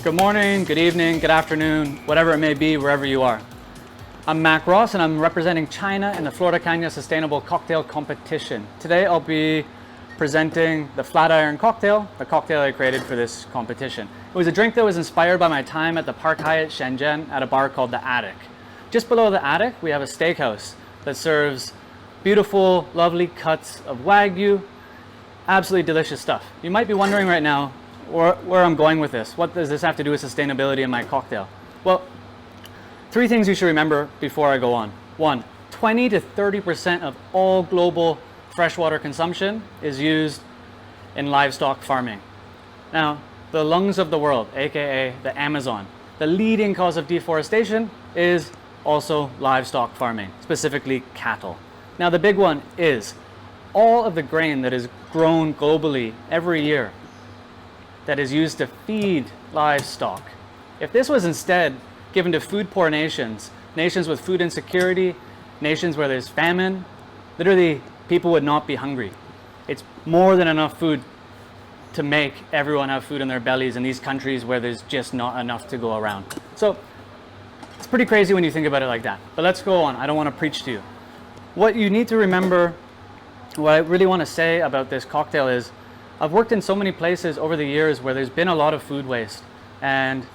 Good morning, good evening, good afternoon, whatever it may be, wherever you are. I'm Mac Ross and I'm representing China in the Florida Canyon Sustainable Cocktail Competition. Today I'll be presenting the Flatiron cocktail, the cocktail I created for this competition. It was a drink that was inspired by my time at the Park Hyatt Shenzhen at a bar called The Attic. Just below The Attic, we have a steakhouse that serves beautiful, lovely cuts of Wagyu, absolutely delicious stuff. You might be wondering right now where I'm going with this. What does this have to do with sustainability in my cocktail? Well, three things you should remember before I go on. One, 20 to 30% of all global freshwater consumption is used in livestock farming. Now, the lungs of the world, aka the Amazon, the leading cause of deforestation is also livestock farming, specifically cattle. Now, the big one is all of the grain that is grown globally every year that is used to feed livestock. If this was instead given to food poor nations, nations with food insecurity, nations where there's famine, literally people would not be hungry. It's more than enough food to make everyone have food in their bellies in these countries where there's just not enough to go around. So it's pretty crazy when you think about it like that. But let's go on. I don't want to preach to you. What you need to remember, what I really want to say about this cocktail is, I've worked in so many places over the years where there's been a lot of food waste. And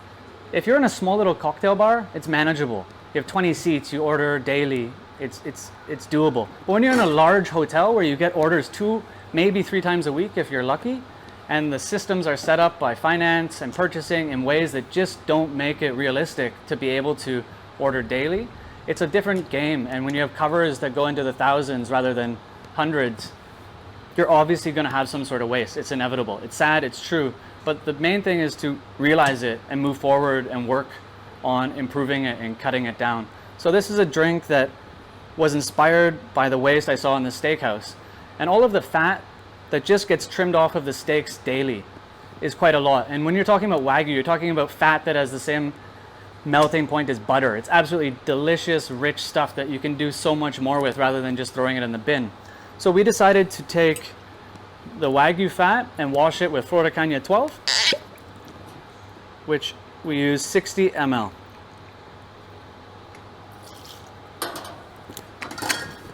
if you're in a small little cocktail bar, it's manageable. You have 20 seats, you order daily, it's doable. But when you're in a large hotel where you get orders 2, maybe 3 times a week if you're lucky, and the systems are set up by finance and purchasing in ways that just don't make it realistic to be able to order daily, it's a different game. And when you have covers that go into the thousands rather than hundreds, you're obviously going to have some sort of waste. It's inevitable. It's sad, it's true. But the main thing is to realize it and move forward and work on improving it and cutting it down. So this is a drink that was inspired by the waste I saw in the steakhouse. And all of the fat that just gets trimmed off of the steaks daily is quite a lot. And when you're talking about Wagyu, you're talking about fat that has the same melting point as butter. It's absolutely delicious, rich stuff that you can do so much more with rather than just throwing it in the bin. So we decided to take the Wagyu fat and wash it with Florida Canyon 12, which we use 60 ml.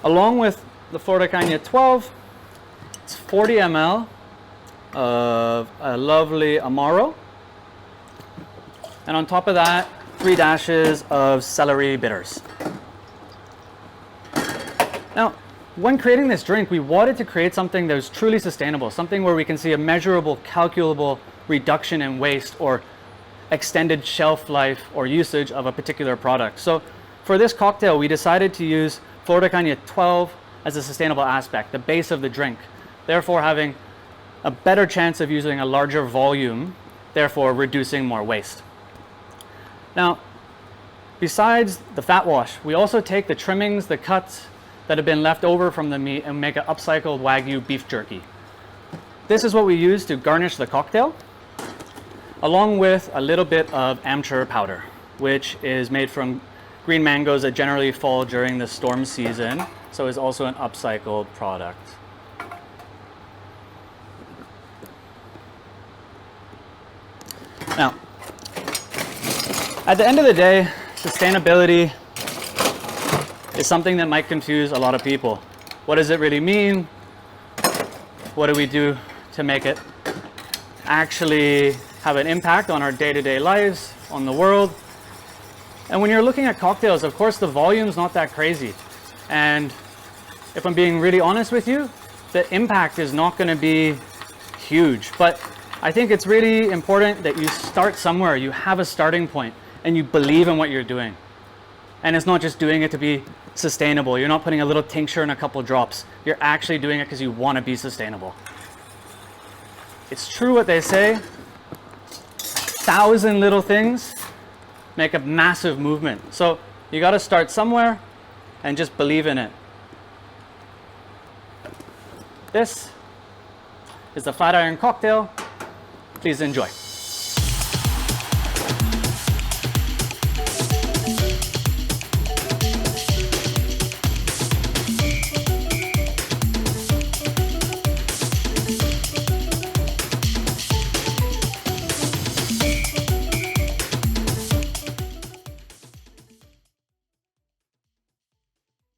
Along with the Florida Canyon 12, it's 40 ml of a lovely Amaro. And on top of that, 3 dashes of celery bitters. Now, when creating this drink, we wanted to create something that was truly sustainable, something where we can see a measurable, calculable reduction in waste or extended shelf life or usage of a particular product. So for this cocktail, we decided to use Florida Canyon 12 as a sustainable aspect, the base of the drink, therefore having a better chance of using a larger volume, therefore reducing more waste. Now, besides the fat wash, we also take the trimmings, the cuts that have been left over from the meat and make an upcycled Wagyu beef jerky. This is what we use to garnish the cocktail, along with a little bit of amchur powder, which is made from green mangoes that generally fall during the storm season, so is also an upcycled product. Now, at the end of the day, sustainability is something that might confuse a lot of people. What does it really mean? What do we do to make it actually have an impact on our day-to-day lives, on the world? And when you're looking at cocktails, of course, the volume's not that crazy. And if I'm being really honest with you, the impact is not going to be huge. But I think it's really important that you start somewhere. You have a starting point and you believe in what you're doing. And it's not just doing it to be sustainable. You're not putting a little tincture in a couple drops. You're actually doing it because you want to be sustainable. It's true what they say, 1,000 little things make a massive movement. So you got to start somewhere and just believe in it. This is the Flatiron cocktail. Please enjoy.